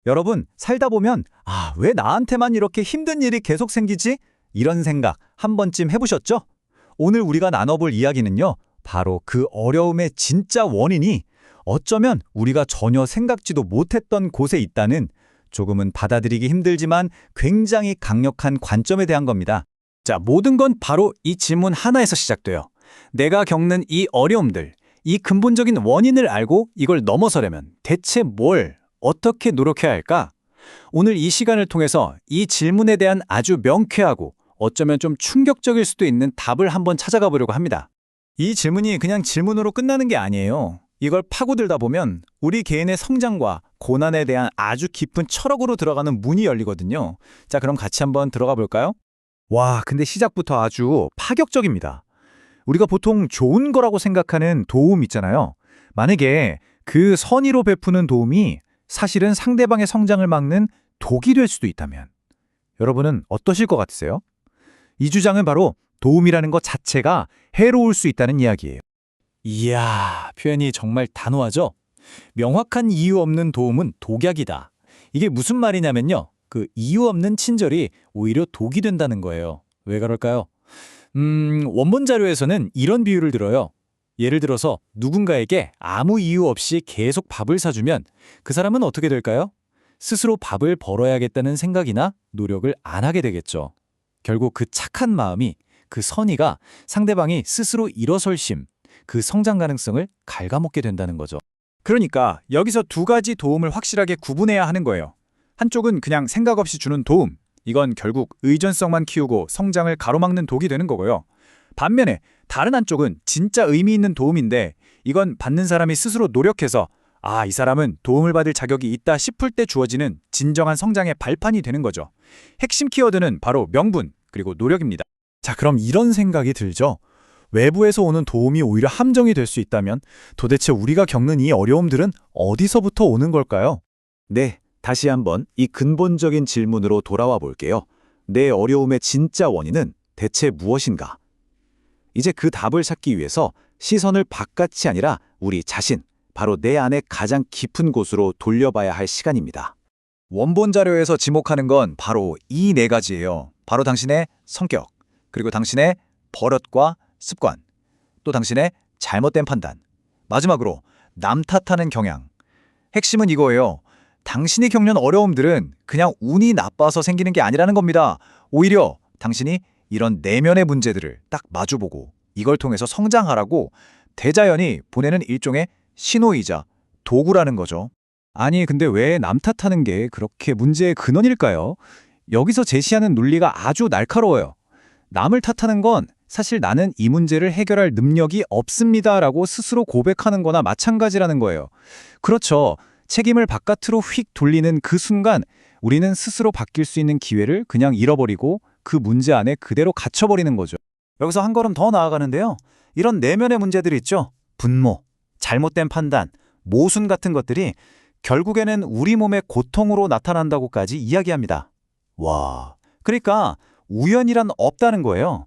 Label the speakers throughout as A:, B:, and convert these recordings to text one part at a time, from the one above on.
A: 여러분, 살다 보면 왜 나한테만 이렇게 힘든 일이 계속 생기지? 이런 생각 한 번쯤 해보셨죠? 오늘 우리가 나눠볼 이야기는요. 바로 그 어려움의 진짜 원인이 어쩌면 우리가 전혀 생각지도 못했던 곳에 있다는 조금은 받아들이기 힘들지만 굉장히 강력한 관점에 대한 겁니다. 자, 모든 건 바로 이 질문 하나에서 시작돼요. 내가 겪는 이 어려움들, 이 근본적인 원인을 알고 이걸 넘어서려면 대체 어떻게 노력해야 할까? 오늘 이 시간을 통해서 이 질문에 대한 아주 명쾌하고 어쩌면 좀 충격적일 수도 있는 답을 한번 찾아가 보려고 합니다. 이 질문이 그냥 질문으로 끝나는 게 아니에요. 이걸 파고들다 보면 우리 개인의 성장과 고난에 대한 아주 깊은 철학으로 들어가는 문이 열리거든요. 자, 그럼 같이 한번 들어가 볼까요? 와, 근데 시작부터 아주 파격적입니다. 우리가 보통 좋은 거라고 생각하는 도움 있잖아요. 만약에 그 선의로 베푸는 도움이 사실은 상대방의 성장을 막는 독이 될 수도 있다면 여러분은 어떠실 것 같으세요? 이 주장은 바로 도움이라는 것 자체가 해로울 수 있다는 이야기예요. 이야, 표현이 정말 단호하죠? 명확한 이유 없는 도움은 독약이다. 이게 무슨 말이냐면요. 그 이유 없는 친절이 오히려 독이 된다는 거예요. 왜 그럴까요? 원본 자료에서는 이런 비유를 들어요. 예를 들어서 누군가에게 아무 이유 없이 계속 밥을 사주면 그 사람은 어떻게 될까요? 스스로 밥을 벌어야겠다는 생각이나 노력을 안 하게 되겠죠. 결국 그 착한 마음이, 그 선의가 상대방이 스스로 일어설 심, 그 성장 가능성을 갉아먹게 된다는 거죠. 그러니까 여기서 두 가지 도움을 확실하게 구분해야 하는 거예요. 한쪽은 그냥 생각 없이 주는 도움, 이건 결국 의존성만 키우고 성장을 가로막는 독이 되는 거고요. 반면에 다른 한쪽은 진짜 의미 있는 도움인데 이건 받는 사람이 스스로 노력해서 이 사람은 도움을 받을 자격이 있다 싶을 때 주어지는 진정한 성장의 발판이 되는 거죠. 핵심 키워드는 바로 명분, 그리고 노력입니다. 자, 그럼 이런 생각이 들죠? 외부에서 오는 도움이 오히려 함정이 될 수 있다면 도대체 우리가 겪는 이 어려움들은 어디서부터 오는 걸까요?
B: 네, 다시 한번 이 근본적인 질문으로 돌아와 볼게요. 내 어려움의 진짜 원인은 대체 무엇인가? 이제 그 답을 찾기 위해서 시선을 바깥이 아니라 우리 자신, 바로 내 안의 가장 깊은 곳으로 돌려봐야 할 시간입니다.
A: 원본 자료에서 지목하는 건 바로 이 네 가지예요. 바로 당신의 성격, 그리고 당신의 버릇과 습관, 또 당신의 잘못된 판단, 마지막으로 남 탓하는 경향. 핵심은 이거예요. 당신이 겪는 어려움들은 그냥 운이 나빠서 생기는 게 아니라는 겁니다. 오히려 당신이 이런 내면의 문제들을 딱 마주보고 이걸 통해서 성장하라고 대자연이 보내는 일종의 신호이자 도구라는 거죠. 아니, 근데 왜 남 탓하는 게 그렇게 문제의 근원일까요? 여기서 제시하는 논리가 아주 날카로워요. 남을 탓하는 건 사실 나는 이 문제를 해결할 능력이 없습니다라고 스스로 고백하는 거나 마찬가지라는 거예요. 그렇죠. 책임을 바깥으로 휙 돌리는 그 순간 우리는 스스로 바뀔 수 있는 기회를 그냥 잃어버리고 그 문제 안에 그대로 갇혀버리는 거죠. 여기서 한 걸음 더 나아가는데요. 이런 내면의 문제들 있죠. 분노, 잘못된 판단, 모순 같은 것들이 결국에는 우리 몸의 고통으로 나타난다고까지 이야기합니다. 와, 그러니까 우연이란 없다는 거예요.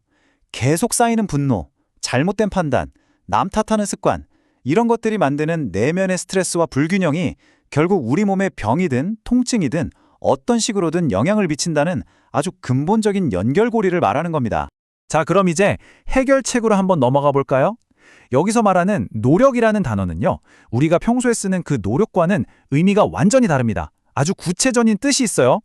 A: 계속 쌓이는 분노, 잘못된 판단, 남 탓하는 습관, 이런 것들이 만드는 내면의 스트레스와 불균형이 결국 우리 몸의 병이든 통증이든 어떤 식으로든 영향을 미친다는 아주 근본적인 연결고리를 말하는 겁니다. 자, 그럼 이제 해결책으로 한번 넘어가 볼까요? 여기서 말하는 노력이라는 단어는요, 우리가 평소에 쓰는 그 노력과는 의미가 완전히 다릅니다. 아주 구체적인 뜻이 있어요.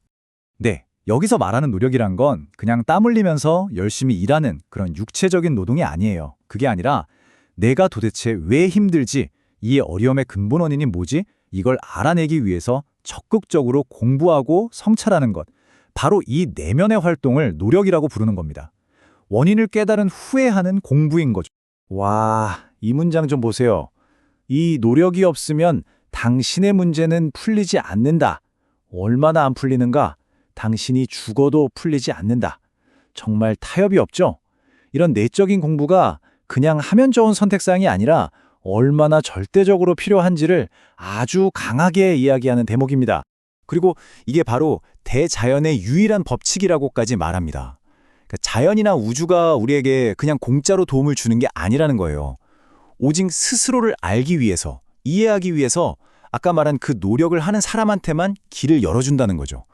A: 네, 여기서 말하는 노력이란 건 그냥 땀 흘리면서 열심히 일하는 그런 육체적인 노동이 아니에요. 그게 아니라 내가 도대체 왜 힘들지, 이 어려움의 근본 원인이 뭐지, 이걸 알아내기 위해서 적극적으로 공부하고 성찰하는 것. 바로 이 내면의 활동을 노력이라고 부르는 겁니다. 원인을 깨달은 후에 하는 공부인 거죠. 와, 이 문장 좀 보세요. 이 노력이 없으면 당신의 문제는 풀리지 않는다. 얼마나 안 풀리는가? 당신이 죽어도 풀리지 않는다. 정말 타협이 없죠? 이런 내적인 공부가 그냥 하면 좋은 선택사항이 아니라 얼마나 절대적으로 필요한지를 아주 강하게 이야기하는 대목입니다. 그리고 이게 바로 대자연의 유일한 법칙이라고까지 말합니다. 그러니까 자연이나 우주가 우리에게 그냥 공짜로 도움을 주는 게 아니라는 거예요. 오직 스스로를 알기 위해서, 이해하기 위해서 아까 말한 그 노력을 하는 사람한테만 길을 열어준다는 거죠.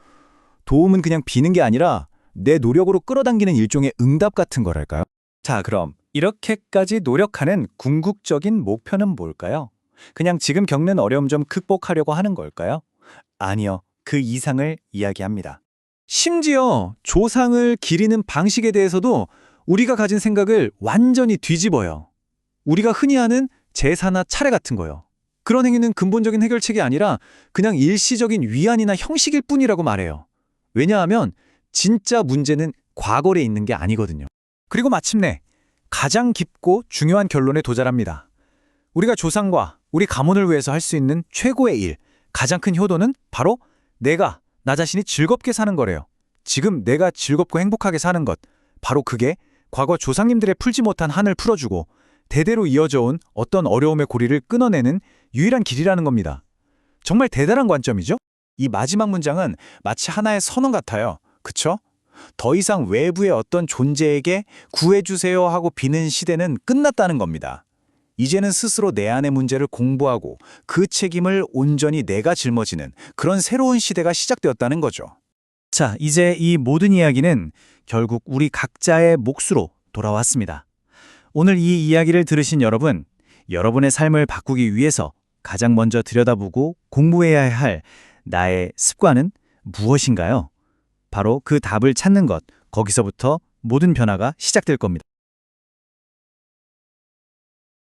A: 도움은 그냥 비는 게 아니라 내 노력으로 끌어당기는 일종의 응답 같은 거랄까요? 자, 그럼 이렇게까지 노력하는 궁극적인 목표는 뭘까요? 그냥 지금 겪는 어려움 좀 극복하려고 하는 걸까요? 아니요, 그 이상을 이야기합니다. 심지어 조상을 기리는 방식에 대해서도 우리가 가진 생각을 완전히 뒤집어요. 우리가 흔히 하는 제사나 차례 같은 거요. 그런 행위는 근본적인 해결책이 아니라 그냥 일시적인 위안이나 형식일 뿐이라고 말해요. 왜냐하면 진짜 문제는 과거에 있는 게 아니거든요. 그리고 마침내 가장 깊고 중요한 결론에 도달합니다. 우리가 조상과 우리 가문을 위해서 할 수 있는 최고의 일, 가장 큰 효도는 바로 나 자신이 즐겁게 사는 거래요. 지금 내가 즐겁고 행복하게 사는 것, 바로 그게 과거 조상님들의 풀지 못한 한을 풀어주고 대대로 이어져 온 어떤 어려움의 고리를 끊어내는 유일한 길이라는 겁니다. 정말 대단한 관점이죠? 이 마지막 문장은 마치 하나의 선언 같아요. 그쵸? 더 이상 외부의 어떤 존재에게 구해주세요 하고 비는 시대는 끝났다는 겁니다. 이제는 스스로 내 안의 문제를 공부하고 그 책임을 온전히 내가 짊어지는 그런 새로운 시대가 시작되었다는 거죠. 자, 이제 이 모든 이야기는 결국 우리 각자의 몫으로 돌아왔습니다. 오늘 이 이야기를 들으신 여러분, 여러분의 삶을 바꾸기 위해서 가장 먼저 들여다보고 공부해야 할 나의 습관은 무엇인가요? 바로 그 답을 찾는 것, 거기서부터 모든 변화가 시작될 겁니다.